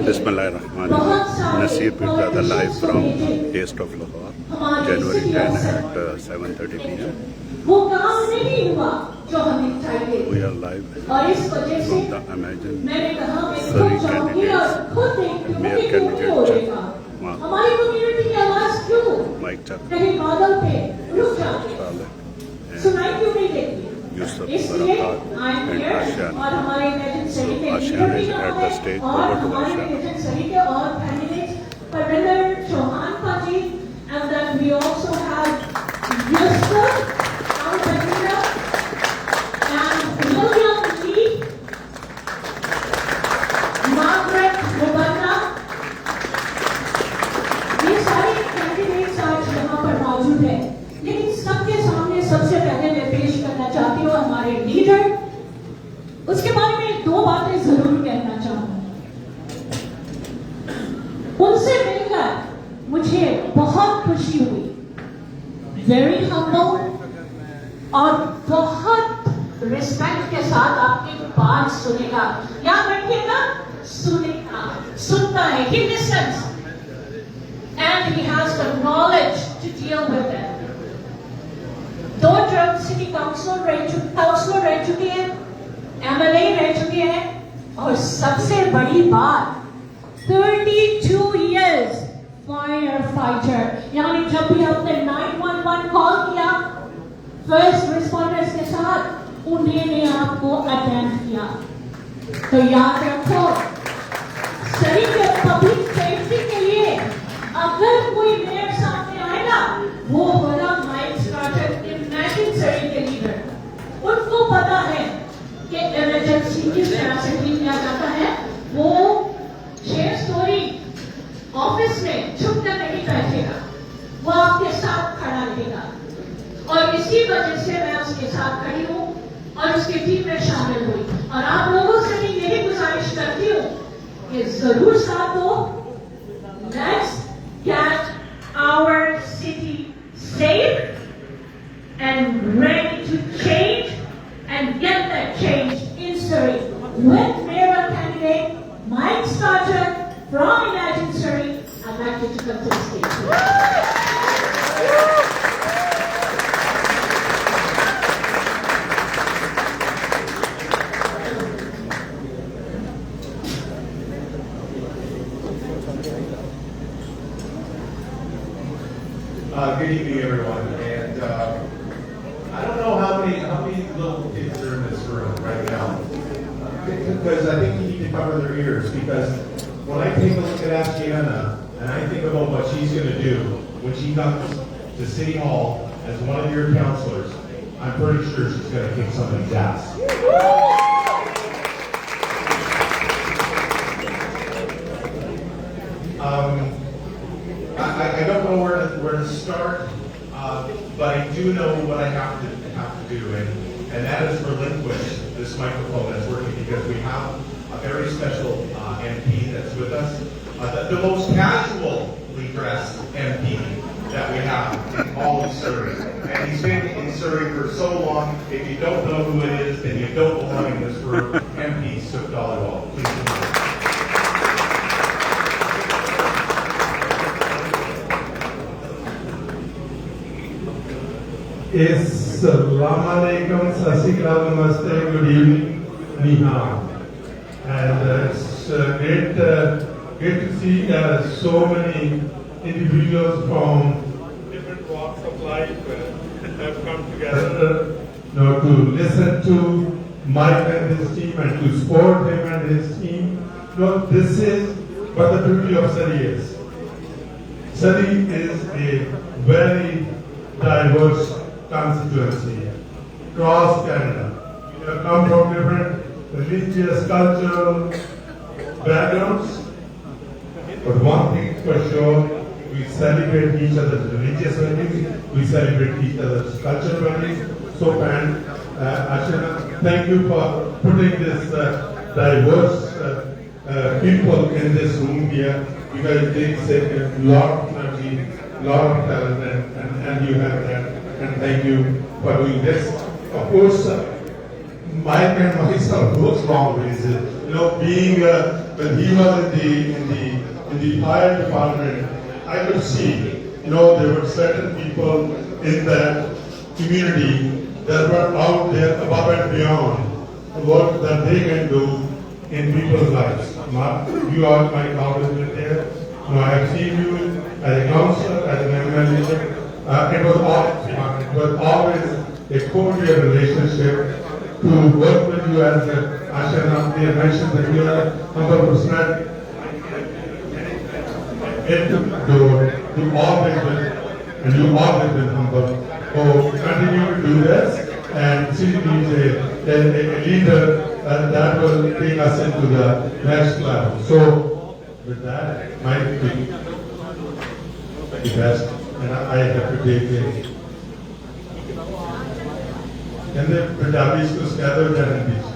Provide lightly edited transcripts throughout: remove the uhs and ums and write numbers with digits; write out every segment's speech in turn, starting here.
Bismillahirrahmanirrahim. Nasir Brother live from Taste of Lahore, January 10 at 7:30 p.m. We are live from the Imagine Surrey candidates, Mayor candidate Mike Yusuf Surrey-Part and Ashiana. So Ashiana is at the stage. Over to Ashiana. And then we also have Yusuf and William Lee, Margaret Robanna. ये सारे candidates आज यहाँ पर मौजूद हैं, लेकिन सबके सामने सबसे पहले मैं पेश करना चाहती हूँ हमारे लीडर। उसके बारे में दो बातें जरूर कहना चाहूँगी। उनसे मिलकर मुझे बहुत खुशी हुई, वेरी हम्बल और बहुत रिस्पेक्ट के साथ आपकी बात सुनेगा। याद रखिएगा, सुनेगा, सुनता है, he listens and he has the knowledge to deal with it। दो टर्म सिटी काउंसिलर रह चुके हैं, MLA रह चुके हैं, और सबसे बड़ी बात 32 years फायर फाइटर। यानी जब भी आपने 911 कॉल किया, फर्स्ट रिस्पॉन्डर्स के साथ उन्होंने आपको अटेंड किया। तो याद रखो, सभी के पब्लिक सेफ्टी के लिए अगर कोई मेयर सामने आएगा, वो होगा माइक स्टार्टर इमेजिन सरी के लीडर। उनको पता है कि इमरजेंसी किस तरह से डील किया जाता है। वो शेयर स्टोरी ऑफिस में छुपकर नहीं बैठेगा, वो आपके साथ खड़ा रहेगा, और इसी वजह से मैं उसके साथ खड़ी हूँ और उसकी टीम में शामिल हुई। और आप लोगों से भी यही गुजारिश करती हूँ कि जरूर साथ दो। Let's get our city safe and ready to change and get that change in Surrey with mayoral candidate Mike Starter from Imagine Surrey. I'd like you to come to the stage. Good evening, everyone. And I don't know how many little kids are in this room right now, because I think you need to cover their ears. Because when I take a look at Ashiana and I think about what she's going to do when she comes to City Hall as one of your counselors, I'm pretty sure she's going to kick somebody's ass. I don't know where to start, but I do know what I have to do, and that is relinquish this microphone that's working, because we have a very special MP that's with us, the most casually dressed MP that we have in all of Surrey, and he's been in Surrey for so long. If you don't know who it is, then you don't belong in this room. MP Suk Dhaliwal, please. Assalamu alaikum, Sasikal, Namaste, good evening, Niham. And it's great to see so many individuals from different walks of life have come together to listen to Mike and his team and to support him and his team. This is what the beauty of Surrey is. Surrey is a very diverse constituency across Canada. We have come from different religious, cultural backgrounds, but one thing for sure, we celebrate each other's religious values, we celebrate each other's cultural values. So, Ashana, thank you for putting this diverse people in this room here, because they say a lot of energy, lot of talent, and you have that. And thank you for doing this. Of course, Mike and myself goes long ways. Being when he was in the fire department, I could see, there were certain people in that community that were out there above and beyond what that they can do in people's lives. You are my congressman there. I have seen you as a councillor, as an MLA. It was always a cordial relationship to work with you as Asha Namdi mentioned that you are a humble personality. You always been, and you always been humble. So continue to do this and see me a leader that will take us into the next level. So with that, might be the best, and I have to take it. And the Punjabis to gather that in beach.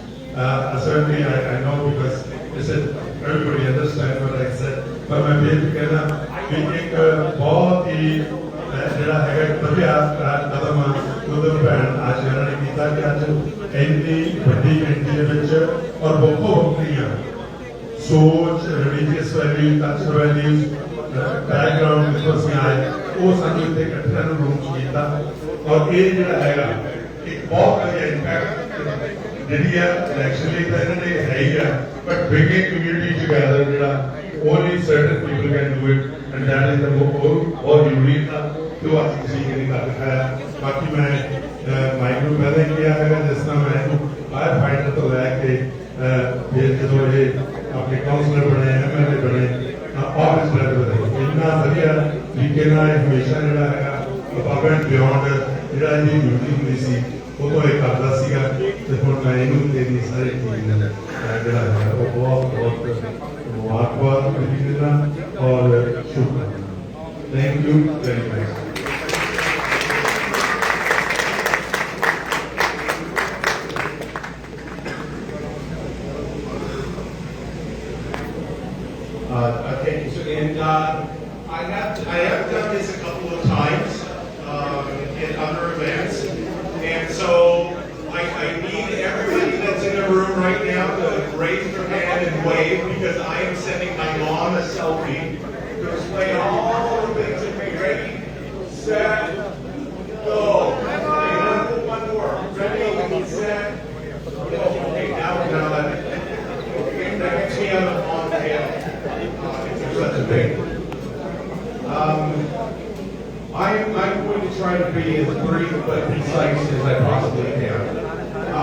Certainly I know because I said everybody understand what I said, but my baby कहना कि एक बहुत ही जरा है बढ़िया कदम उधर pan आज मैंने किया कि आज एंटी बड़ी एंटी विच और बहुत बढ़िया सोच religious values, cultural values, background because में आए वो सारे एक इकट्ठे रूम किया और ये जरा है एक बहुत बढ़िया impact जरिया actually तो इन्होंने है ही but bringing community together जरा only certain people can do it and that is the बहुत unique था जो आज किसी के लिए बात है बाकी मैं माइक्रो पहले किया है जिस तरह मैं फायर फाइटर तो लेके ये जो ये अपने काउंसलर बने एमएलए बने ऑफिस लेवल बने इतना बढ़िया लीकिन ना हमेशा जरा है above and beyond जरा ये ड्यूटी हुई सी वो तो एक आदत सी का तो फिर मैं इन्हों के लिए सारे चीज़ जरा है वो बहुत मुबारकबाद देना और शुक्रिया Thank you very much. Okay, so I have done this a couple of times in other events, and so I need everybody that's in the room right now to raise their hand and wave because I am sending my mom a selfie to explain all the things that we ready, set, go. Okay, one more. Ready, set, go. Okay, now we're gonna let it. Okay, that gets me on the tail. If there's such a thing. I'm going to try to be as brief but precise as I possibly can. I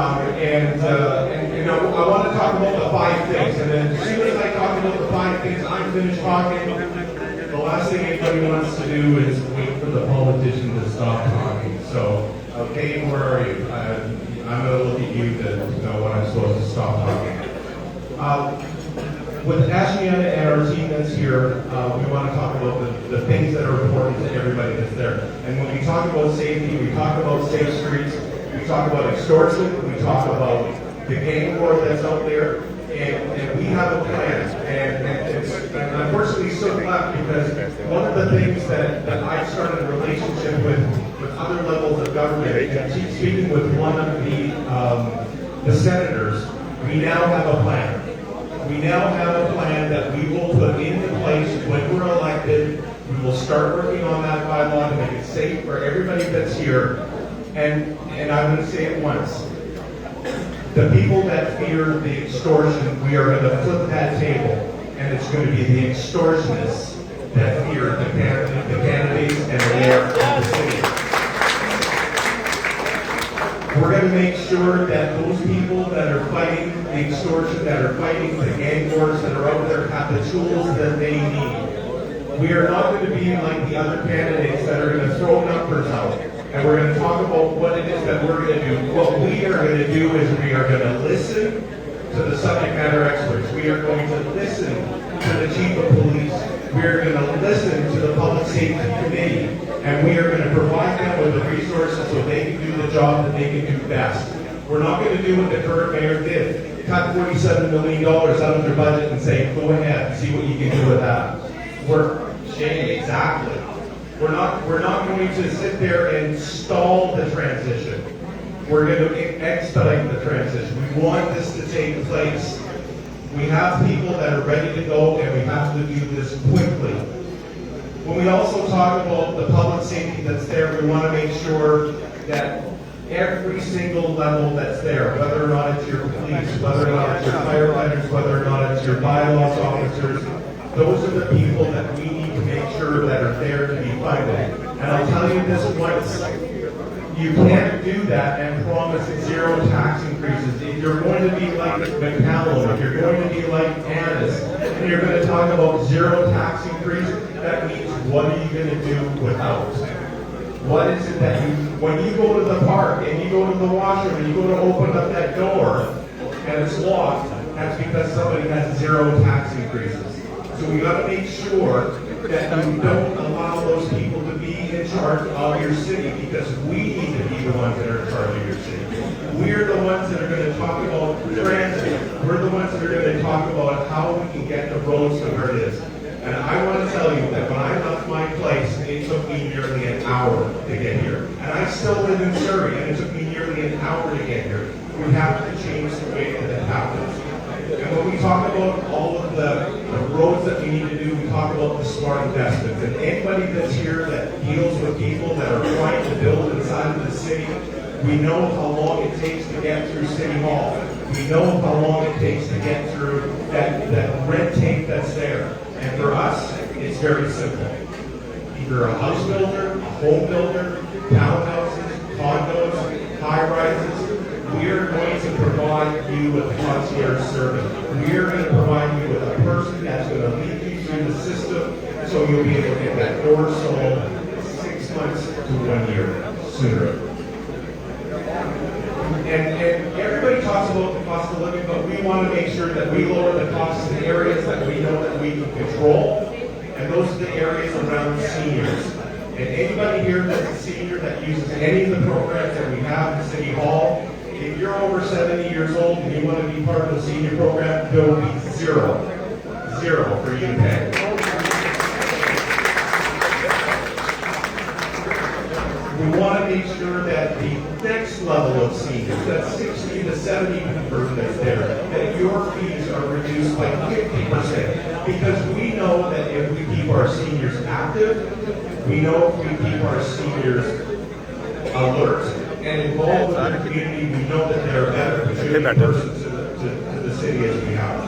want to talk about the 5 things, and then as soon as I talk about the 5 things, I'm finished talking. The last thing anybody wants to do is wait for the politician to stop talking. So, okay, where are you? I'm going to look at you to know when I'm supposed to stop talking. With Ashiana and our team that's here, we want to talk about the things that are important to everybody that's there. And when we talk about safety, we talk about safe streets, we talk about extortion, we talk about the gang war that's out there, and we have a plan. And unfortunately, so left because one of the things that I've started a relationship with other levels of government, and speaking with one of the senators, we now have a plan. We now have a plan that we will put into place when we're elected. We will start working on that bylaw to make it safe for everybody that's here. And I'm going to say it once. The people that fear the extortion, we are going to flip that table. And it's going to be the extortionists that fear the candidates and the mayor of the city. We're going to make sure that those people that are fighting the extortion, that are fighting the gang wars that are out there, have the tools that they need. We are not going to be like the other candidates that are going to throw numbers out. And we're going to talk about what it is that we're going to do. What we are going to do is we are going to listen to the subject matter experts. We are going to listen to the chief of police. We are going to listen to the public safety committee. And we are going to provide them with the resources so they can do the job that they can do best. We're not going to do what the current mayor did. Cut $47 million out of their budget and say, go ahead, see what you can do with that. Exactly. We're not going to sit there and stall the transition. We're going to expedite the transition. We want this to take place. We have people that are ready to go, and we have to do this quickly. When we also talk about the public safety that's there, we want to make sure that every single level that's there, whether or not it's your police, whether or not it's your firefighters, whether or not it's your bylaws officers, those are the people that we need to make sure that are there to be funded. And I'll tell you this once, you can't do that and promise zero tax increases. If you're going to be like McCallum, if you're going to be like Annis, and you're going to talk about zero tax increase, that means what are you going to do without? What is it that you, when you go to the park and you go to the washroom and you go to open up that door and it's locked, that's because somebody has zero tax increases. So we got to make sure that you don't allow those people to be in charge of your city, because we need to be the ones that are in charge of your city. We're the ones that are going to talk about transit. We're the ones that are going to talk about how we can get the roads to where it is. And I want to tell you that when I left my place, it took me nearly an hour to get here. And I still live in Surrey, and it took me nearly an hour to get here. We have to change the way that it happens. And when we talk about all of the roads that we need to do, we talk about the smart investments. And anybody that's here that deals with people that are trying to build inside of the city, we know how long it takes to get through City Hall. We know how long it takes to get through that red tape that's there. And for us, it's very simple. Either a house builder, a home builder, townhouses, condos, high-rises, we are going to provide you with a concierge service. We are going to provide you with a person that's going to lead you through the system, so you'll be able to get that door sold 6 months to 1 year sooner. And everybody talks about the cost of living, but we want to make sure that we lower the costs in areas that we know that we can control, and those are the areas around seniors. And anybody here that's a senior that uses any of the programs that we have in City Hall, if you're over 70 years old and you want to be part of the senior program, there will be zero for you to pay. We want to make sure that the next level of seniors, that 60 to 70 person that's there, that your fees are reduced by 50%. Because we know that if we keep our seniors active, we know if we keep our seniors alert and involved with the community, we know that they're a better contributing person to the city as we have.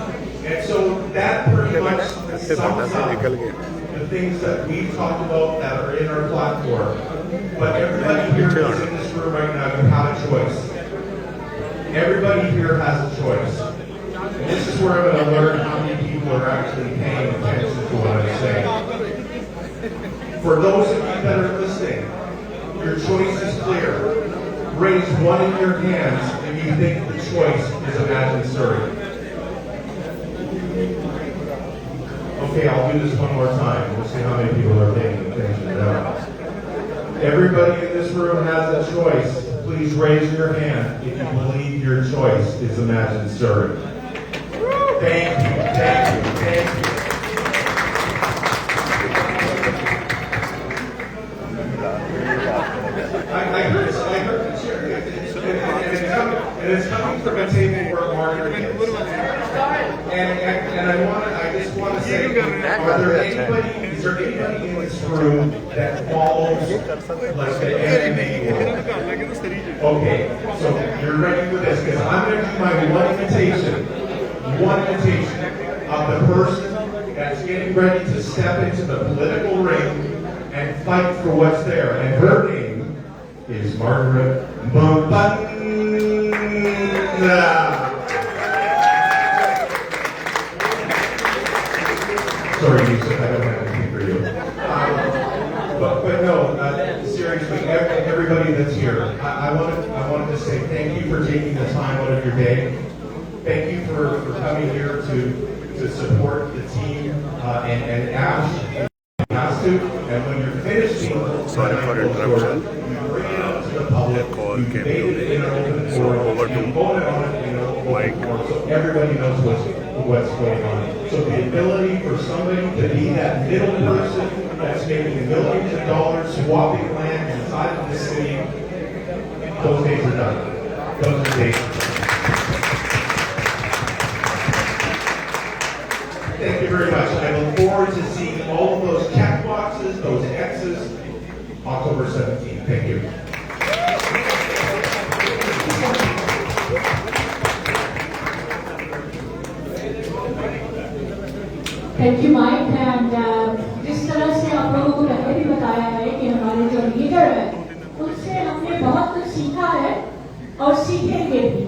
And so that pretty much sums up the things that we've talked about that are in our platform. But everybody here that's in this room right now, you have a choice. Everybody here has a choice. And this is where I'm going to learn how many people are actually paying attention to what I'm saying. For those of you that are listening, your choice is clear. Raise one in your hands if you think the choice is Imagine Surrey. Okay, I'll do this one more time. We'll see how many people are paying attention now. Everybody in this room has a choice. Please raise your hand if you believe your choice is Imagine Surrey. Thank you, thank you, thank you. I heard the chair, and it's coming from a table where Margaret is. And I just want to say, is there anybody in this room that follows like the enemy? Okay, so you're ready for this, because I'm going to do my one imitation of the person that's getting ready to step into the political ring and fight for what's there. And her name is Margaret Mbamba. Sorry, Yusuf, I don't have anything for you. But no, seriously, everybody that's here, I wanted to say thank you for taking the time out of your day. Thank you for coming here to support the team and Ash. Has to, and when you're finished, sorry for interruption. The call came to me, so over to Mike. So everybody knows what's going on. So the ability for somebody to be that middle person that's making millions of dollars swapping land inside of the city, those days are done. Those are days. you very much. I look forward to seeing all of those check boxes, those X's, October 17th. Thank you. Thank you Mike and जिस तरह से आप लोगों को पहले भी बताया है कि हमारे जो लीडर है उनसे हमने बहुत कुछ सीखा है और सीखेंगे भी.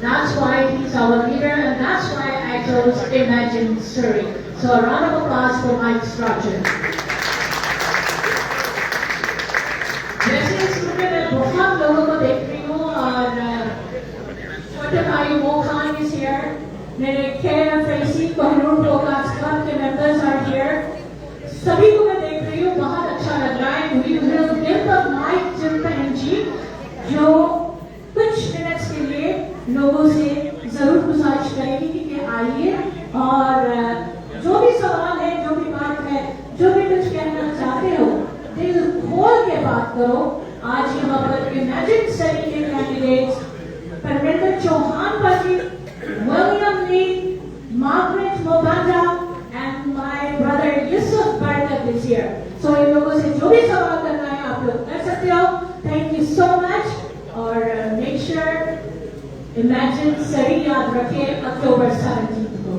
That's why he's our leader and that's why I chose Imagine Surrey. So a round of applause for Mike Strachan. जैसे इस ग्रुप में मैं बहुत लोगों को देख रही हूँ और छोटे भाई वो खान is here. मेरे केयर फैसी कोहनूर प्रोग्राम्स क्लब के मेंबर्स आर हियर. सभी को मैं देख रही हूँ, बहुत अच्छा लग रहा है. We will give the mic to बहन जी जो कुछ मिनट्स के लिए लोगों से जरूर गुजारिश करेगी कि आइए और जो भी सवाल है, जो भी बात है, जो भी कुछ कहना चाहते हो दिल खोल के बात करो. आज यहाँ पर इमेजिन सरी के कैंडिडेट्स परमिंदर चौहान पाजी, William Lee, Margaret Mobanda, and my brother Yusuf Barkat is here. So इन लोगों से जो भी सवाल करना है आप लोग कर सकते हो. Thank you so much और make sure Imagine Surrey याद रखिए October 17th को.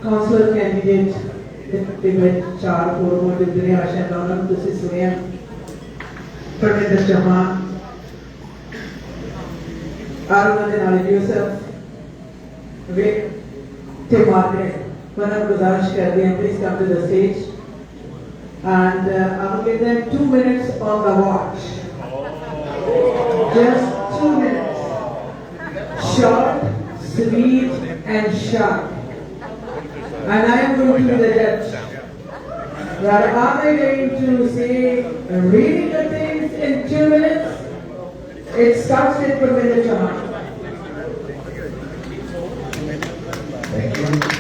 Councillor candidate debate 4 forward with the Ashan Donald, this is Surrey. Perminder Chauhan, Arunadin Yusuf, Tim Margaret, Manam Guzarish Kardian, please come to the stage. And I will give them 2 minutes on the watch. Just 2 minutes. Short, sweet, and sharp. And I am going to be the judge. That are they going to say reading the things in 2 minutes? It starts with Perminder Chauhan. Thank you.